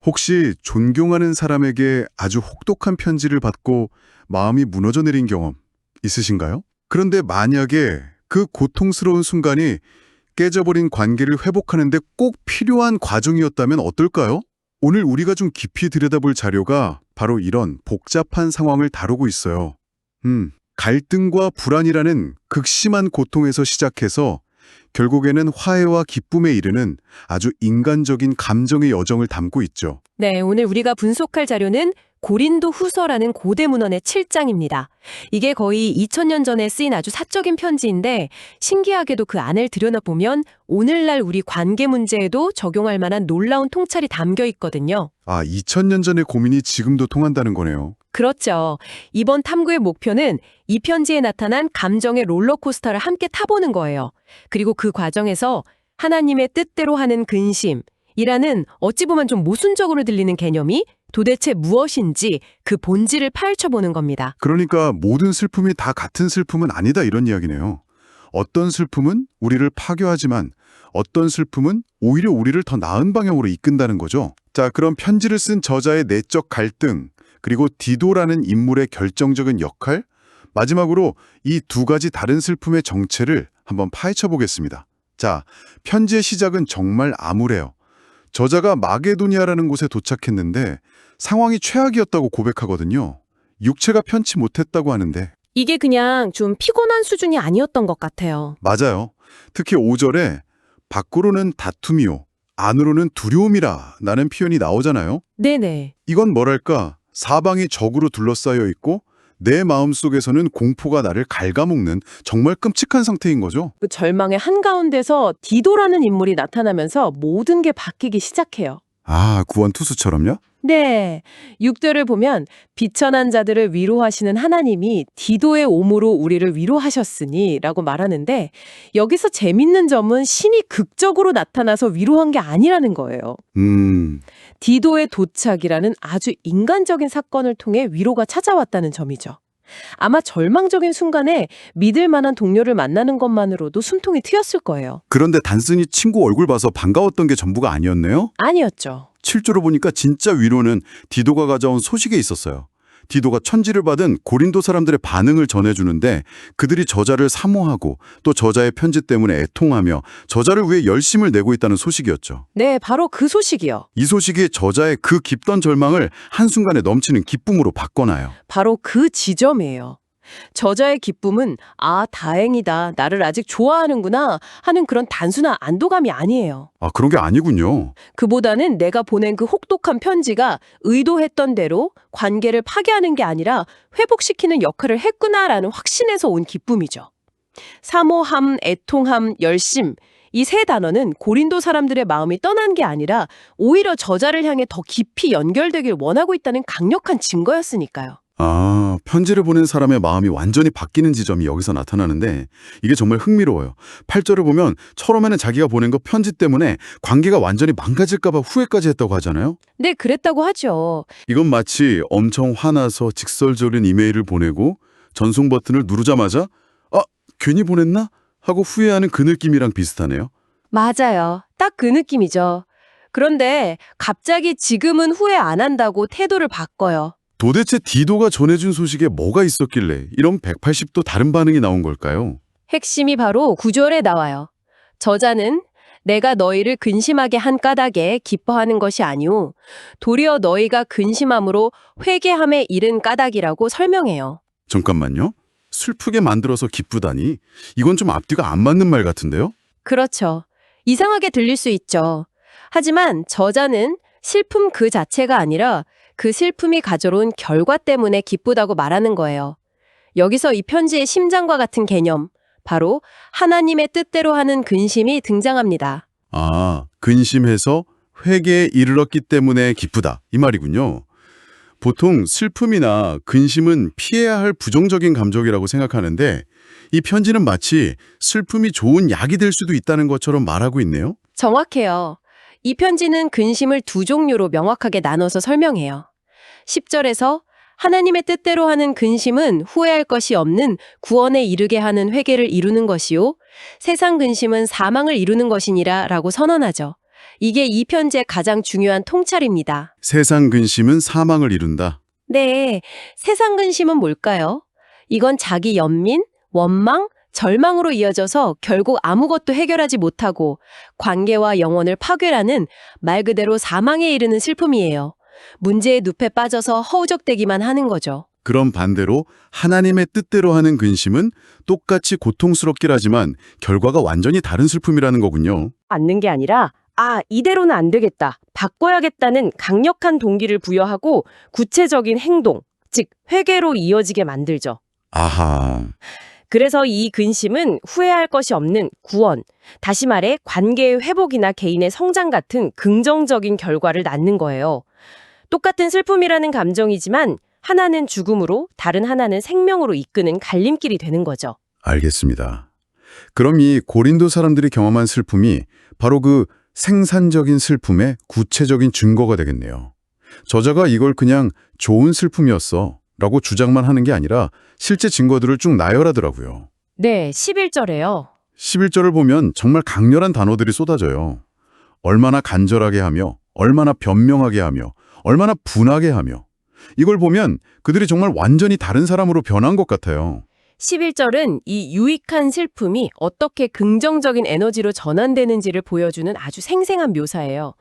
혹시 존경하는 사람에게 아주 혹독한 편지를 받고 마음이 무너져 내린 경험 있으신가요? 그런데 만약에 그 고통스러운 순간이 깨져버린 관계를 회복하는데 꼭 필요한 과정이었다면 어떨까요? 오늘 우리가 좀 깊이 들여다볼 자료가 바로 이런 복잡한 상황을 다루고 있어요. 갈등과 불안이라는 극심한 고통에서 시작해서 결국에는 화해와 기쁨에 이르는 아주 인간적인 감정의 여정을 담고 있죠. 네, 오늘 우리가 분석할 자료는 고린도 후서라는 고대 문헌의 7장입니다. 이게 거의 2000년 전에 쓰인 아주 사적인 편지인데 신기하게도 그 안을 들여다보면 오늘날 우리 관계 문제에도 적용할 만한 놀라운 통찰이 담겨 있거든요. 2000년 전의 고민이 지금도 통한다는 거네요. 그렇죠. 이번 탐구의 목표는 이 편지에 나타난 감정의 롤러코스터를 함께 타보는 거예요. 그리고 그 과정에서 하나님의 뜻대로 하는 근심이라는 어찌 보면 좀 모순적으로 들리는 개념이 도대체 무엇인지 그 본질을 파헤쳐보는 겁니다. 그러니까 모든 슬픔이 다 같은 슬픔은 아니다 이런 이야기네요. 어떤 슬픔은 우리를 파괴하지만 어떤 슬픔은 오히려 우리를 더 나은 방향으로 이끈다는 거죠. 자, 그럼 편지를 쓴 저자의 내적 갈등, 그리고 디도라는 인물의 결정적인 역할, 마지막으로 이 두 가지 다른 슬픔의 정체를 한번 파헤쳐 보겠습니다. 자, 편지의 시작은 정말 암울해요. 저자가 마게도니아라는 곳에 도착했는데 상황이 최악이었다고 고백하거든요. 육체가 편치 못했다고 하는데. 이게 그냥 좀 피곤한 수준이 아니었던 것 같아요. 맞아요. 특히 5절에 밖으로는 다툼이요, 안으로는 두려움이라 라는 표현이 나오잖아요. 네네. 이건 뭐랄까, 사방이 적으로 둘러싸여 있고 내 마음속에서는 공포가 나를 갉아먹는 정말 끔찍한 상태인 거죠. 그 절망의 한가운데서 디도라는 인물이 나타나면서 모든 게 바뀌기 시작해요. 구원투수처럼요? 네. 6절을 보면 비천한 자들을 위로하시는 하나님이 디도의 오므로 우리를 위로하셨으니 라고 말하는데 여기서 재밌는 점은 신이 극적으로 나타나서 위로한 게 아니라는 거예요. 디도의 도착이라는 아주 인간적인 사건을 통해 위로가 찾아왔다는 점이죠. 아마 절망적인 순간에 믿을 만한 동료를 만나는 것만으로도 숨통이 트였을 거예요. 그런데 단순히 친구 얼굴 봐서 반가웠던 게 전부가 아니었네요? 아니었죠. 7조로 보니까 진짜 위로는 디도가 가져온 소식에 있었어요. 디도가 천지를 받은 고린도 사람들의 반응을 전해주는데 그들이 저자를 사모하고 또 저자의 편지 때문에 애통하며 저자를 위해 열심을 내고 있다는 소식이었죠. 네, 바로 그 소식이요. 이 소식이 저자의 그 깊던 절망을 한순간에 넘치는 기쁨으로 바꿔놔요. 바로 그 지점이에요. 저자의 기쁨은 다행이다. 나를 아직 좋아하는구나 하는 그런 단순한 안도감이 아니에요. 그런 게 아니군요. 그보다는 내가 보낸 그 혹독한 편지가 의도했던 대로 관계를 파괴하는 게 아니라 회복시키는 역할을 했구나라는 확신에서 온 기쁨이죠. 사모함, 애통함, 열심 이 세 단어는 고린도 사람들의 마음이 떠난 게 아니라 오히려 저자를 향해 더 깊이 연결되길 원하고 있다는 강력한 증거였으니까요. 편지를 보낸 사람의 마음이 완전히 바뀌는 지점이 여기서 나타나는데 이게 정말 흥미로워요. 8절을 보면 처음에는 자기가 보낸 거 편지 때문에 관계가 완전히 망가질까 봐 후회까지 했다고 하잖아요. 네, 그랬다고 하죠. 이건 마치 엄청 화나서 직설적인 이메일을 보내고 전송 버튼을 누르자마자 괜히 보냈나? 하고 후회하는 그 느낌이랑 비슷하네요. 맞아요. 딱 그 느낌이죠. 그런데 갑자기 지금은 후회 안 한다고 태도를 바꿔요. 도대체 디도가 전해준 소식에 뭐가 있었길래 이런 180도 다른 반응이 나온 걸까요? 핵심이 바로 9절에 나와요. 저자는 내가 너희를 근심하게 한 까닭에 기뻐하는 것이 아니오 도리어 너희가 근심함으로 회개함에 이른 까닭이라고 설명해요. 잠깐만요. 슬프게 만들어서 기쁘다니 이건 좀 앞뒤가 안 맞는 말 같은데요? 그렇죠. 이상하게 들릴 수 있죠. 하지만 저자는 슬픔 그 자체가 아니라 그 슬픔이 가져온 결과 때문에 기쁘다고 말하는 거예요. 여기서 이 편지의 심장과 같은 개념, 바로 하나님의 뜻대로 하는 근심이 등장합니다. 근심해서 회개에 이르렀기 때문에 기쁘다 이 말이군요. 보통 슬픔이나 근심은 피해야 할 부정적인 감정이라고 생각하는데 이 편지는 마치 슬픔이 좋은 약이 될 수도 있다는 것처럼 말하고 있네요. 정확해요. 이 편지는 근심을 두 종류로 명확하게 나눠서 설명해요. 10절에서 하나님의 뜻대로 하는 근심은 후회할 것이 없는 구원에 이르게 하는 회개를 이루는 것이요. 세상 근심은 사망을 이루는 것이니라 라고 선언하죠. 이게 이 편지의 가장 중요한 통찰입니다. 세상 근심은 사망을 이룬다. 네, 세상 근심은 뭘까요? 이건 자기 연민, 원망, 절망으로 이어져서 결국 아무것도 해결하지 못하고 관계와 영혼을 파괴라는 말 그대로 사망에 이르는 슬픔이에요. 문제의 늪에 빠져서 허우적대기만 하는 거죠. 그럼 반대로 하나님의 뜻대로 하는 근심은 똑같이 고통스럽긴 하지만 결과가 완전히 다른 슬픔이라는 거군요. 않는 게 아니라 이대로는 안 되겠다. 바꿔야겠다는 강력한 동기를 부여하고 구체적인 행동, 즉 회개로 이어지게 만들죠. 아하. 그래서 이 근심은 후회할 것이 없는 구원, 다시 말해 관계의 회복이나 개인의 성장 같은 긍정적인 결과를 낳는 거예요. 똑같은 슬픔이라는 감정이지만 하나는 죽음으로 다른 하나는 생명으로 이끄는 갈림길이 되는 거죠. 알겠습니다. 그럼 이 고린도 사람들이 경험한 슬픔이 바로 그 생산적인 슬픔의 구체적인 증거가 되겠네요. 저자가 이걸 그냥 좋은 슬픔이었어 라고 주장만 하는 게 아니라 실제 증거들을 쭉 나열하더라고요. 네, 11절에요. 11절을 보면 정말 강렬한 단어들이 쏟아져요. 얼마나 간절하게 하며, 얼마나 변명하게 하며, 얼마나 분하게 하며. 이걸 보면 그들이 정말 완전히 다른 사람으로 변한 것 같아요. 11절은 이 유익한 슬픔이 어떻게 긍정적인 에너지로 전환되는지를 보여주는 아주 생생한 묘사예요.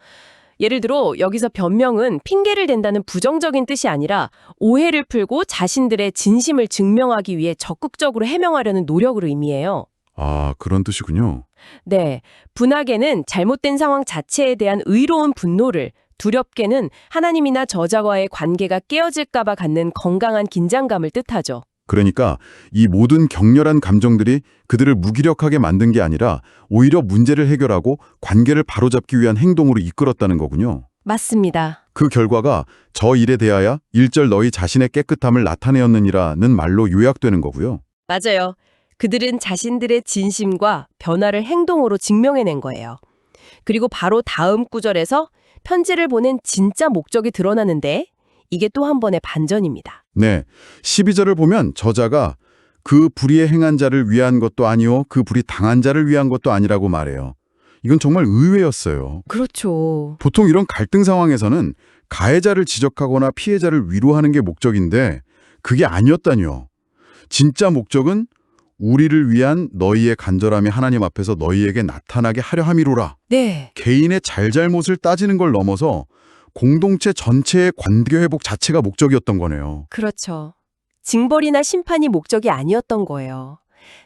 예를 들어 여기서 변명은 핑계를 댄다는 부정적인 뜻이 아니라 오해를 풀고 자신들의 진심을 증명하기 위해 적극적으로 해명하려는 노력을 의미해요. 아, 그런 뜻이군요. 네, 분하게는 잘못된 상황 자체에 대한 의로운 분노를, 두렵게는 하나님이나 저자와의 관계가 깨어질까 봐 갖는 건강한 긴장감을 뜻하죠. 그러니까 이 모든 격렬한 감정들이 그들을 무기력하게 만든 게 아니라 오히려 문제를 해결하고 관계를 바로잡기 위한 행동으로 이끌었다는 거군요. 맞습니다. 그 결과가 저 일에 대하여 1절 너희 자신의 깨끗함을 나타내었느니라는 말로 요약되는 거고요. 맞아요. 그들은 자신들의 진심과 변화를 행동으로 증명해낸 거예요. 그리고 바로 다음 구절에서 편지를 보낸 진짜 목적이 드러나는데 이게 또 한 번의 반전입니다. 네, 12절을 보면 저자가 그 불의에 행한 자를 위한 것도 아니요 그 불의 당한 자를 위한 것도 아니라고 말해요. 이건 정말 의외였어요. 그렇죠. 보통 이런 갈등 상황에서는 가해자를 지적하거나 피해자를 위로하는 게 목적인데 그게 아니었다니요. 진짜 목적은 우리를 위한 너희의 간절함이 하나님 앞에서 너희에게 나타나게 하려 함이로라. 네. 개인의 잘잘못을 따지는 걸 넘어서 공동체 전체의 관계 회복 자체가 목적이었던 거네요. 그렇죠. 징벌이나 심판이 목적이 아니었던 거예요.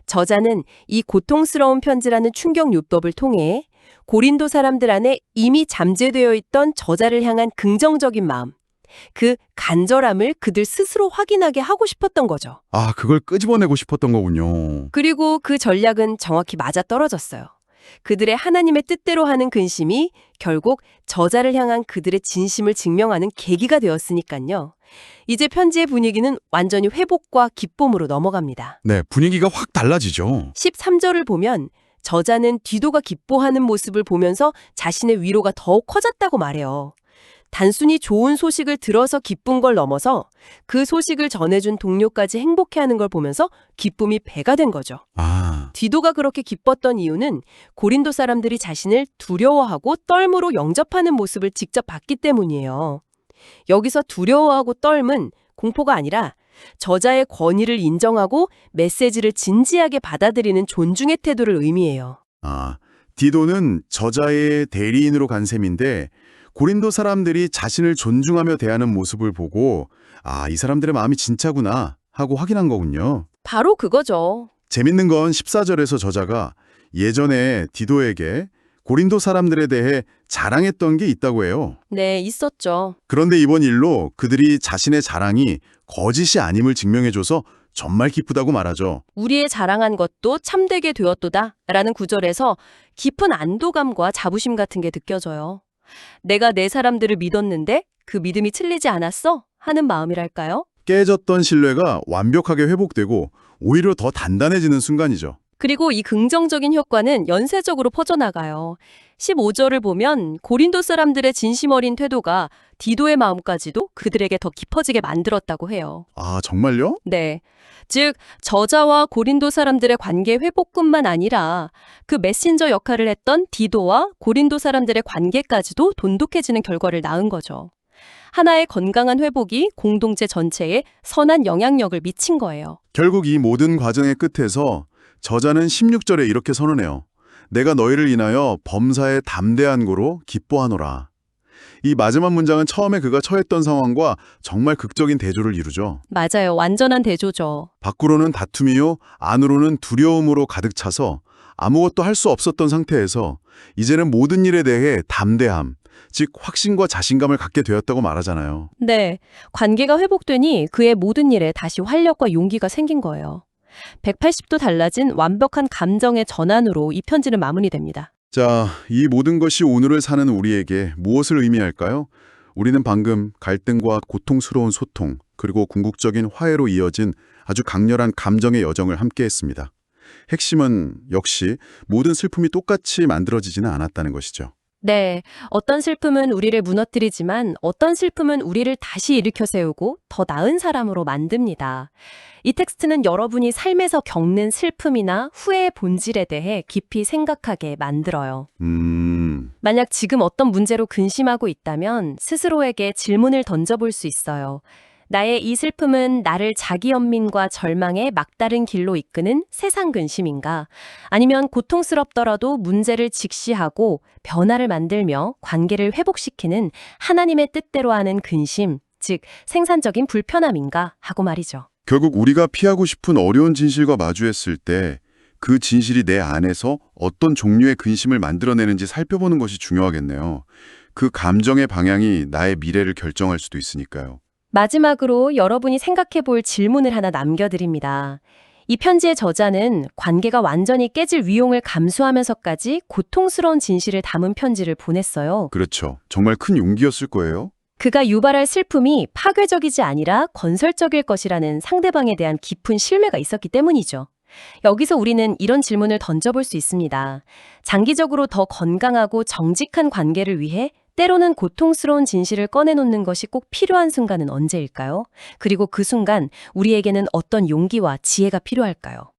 저자는 이 고통스러운 편지라는 충격 요법을 통해 고린도 사람들 안에 이미 잠재되어 있던 저자를 향한 긍정적인 마음, 그 간절함을 그들 스스로 확인하게 하고 싶었던 거죠. 아, 그걸 끄집어내고 싶었던 거군요. 그리고 그 전략은 정확히 맞아떨어졌어요. 그들의 하나님의 뜻대로 하는 근심이 결국 저자를 향한 그들의 진심을 증명하는 계기가 되었으니까요. 이제 편지의 분위기는 완전히 회복과 기쁨으로 넘어갑니다. 네, 분위기가 확 달라지죠. 13절을 보면 저자는 디도가 기뻐하는 모습을 보면서 자신의 위로가 더욱 커졌다고 말해요. 단순히 좋은 소식을 들어서 기쁜 걸 넘어서 그 소식을 전해준 동료까지 행복해하는 걸 보면서 기쁨이 배가 된 거죠. 아, 디도가 그렇게 기뻤던 이유는 고린도 사람들이 자신을 두려워하고 떨므로 영접하는 모습을 직접 봤기 때문이에요. 여기서 두려워하고 떨은 공포가 아니라 저자의 권위를 인정하고 메시지를 진지하게 받아들이는 존중의 태도를 의미해요. 디도는 저자의 대리인으로 간 셈인데 고린도 사람들이 자신을 존중하며 대하는 모습을 보고 이 사람들의 마음이 진짜구나 하고 확인한 거군요. 바로 그거죠. 재밌는 건 14절에서 저자가 예전에 디도에게 고린도 사람들에 대해 자랑했던 게 있다고 해요. 네, 있었죠. 그런데 이번 일로 그들이 자신의 자랑이 거짓이 아님을 증명해줘서 정말 기쁘다고 말하죠. 우리의 자랑한 것도 참되게 되었도다 라는 구절에서 깊은 안도감과 자부심 같은 게 느껴져요. 내가 내 사람들을 믿었는데 그 믿음이 틀리지 않았어? 하는 마음이랄까요? 깨졌던 신뢰가 완벽하게 회복되고 오히려 더 단단해지는 순간이죠. 그리고 이 긍정적인 효과는 연쇄적으로 퍼져나가요. 15절을 보면 고린도 사람들의 진심 어린 태도가 디도의 마음까지도 그들에게 더 깊어지게 만들었다고 해요. 아, 정말요? 네. 즉, 저자와 고린도 사람들의 관계 회복뿐만 아니라 그 메신저 역할을 했던 디도와 고린도 사람들의 관계까지도 돈독해지는 결과를 낳은 거죠. 하나의 건강한 회복이 공동체 전체에 선한 영향력을 미친 거예요. 결국 이 모든 과정의 끝에서 저자는 16절에 이렇게 선언해요. 내가 너희를 인하여 범사에 담대한 고로 기뻐하노라. 이 마지막 문장은 처음에 그가 처했던 상황과 정말 극적인 대조를 이루죠. 맞아요. 완전한 대조죠. 밖으로는 다툼이요, 안으로는 두려움으로 가득 차서 아무것도 할 수 없었던 상태에서 이제는 모든 일에 대해 담대함, 즉 확신과 자신감을 갖게 되었다고 말하잖아요. 네. 관계가 회복되니 그의 모든 일에 다시 활력과 용기가 생긴 거예요. 180도 달라진 완벽한 감정의 전환으로 이 편지는 마무리됩니다. 자, 이 모든 것이 오늘을 사는 우리에게 무엇을 의미할까요? 우리는 방금 갈등과 고통스러운 소통, 그리고 궁극적인 화해로 이어진 아주 강렬한 감정의 여정을 함께 했습니다. 핵심은 역시 모든 슬픔이 똑같이 만들어지지는 않았다는 것이죠. 네. 어떤 슬픔은 우리를 무너뜨리지만 어떤 슬픔은 우리를 다시 일으켜 세우고 더 나은 사람으로 만듭니다. 이 텍스트는 여러분이 삶에서 겪는 슬픔이나 후회의 본질에 대해 깊이 생각하게 만들어요. 만약 지금 어떤 문제로 근심하고 있다면 스스로에게 질문을 던져볼 수 있어요. 나의 이 슬픔은 나를 자기 연민과 절망의 막다른 길로 이끄는 세상 근심인가? 아니면 고통스럽더라도 문제를 직시하고 변화를 만들며 관계를 회복시키는 하나님의 뜻대로 하는 근심, 즉 생산적인 불편함인가 하고 말이죠. 결국 우리가 피하고 싶은 어려운 진실과 마주했을 때 그 진실이 내 안에서 어떤 종류의 근심을 만들어내는지 살펴보는 것이 중요하겠네요. 그 감정의 방향이 나의 미래를 결정할 수도 있으니까요. 마지막으로 여러분이 생각해 볼 질문을 하나 남겨드립니다. 이 편지의 저자는 관계가 완전히 깨질 위용을 감수하면서까지 고통스러운 진실을 담은 편지를 보냈어요. 그렇죠. 정말 큰 용기였을 거예요. 그가 유발할 슬픔이 파괴적이지 아니라 건설적일 것이라는 상대방에 대한 깊은 신뢰가 있었기 때문이죠. 여기서 우리는 이런 질문을 던져볼 수 있습니다. 장기적으로 더 건강하고 정직한 관계를 위해 때로는 고통스러운 진실을 꺼내놓는 것이 꼭 필요한 순간은 언제일까요? 그리고 그 순간 우리에게는 어떤 용기와 지혜가 필요할까요?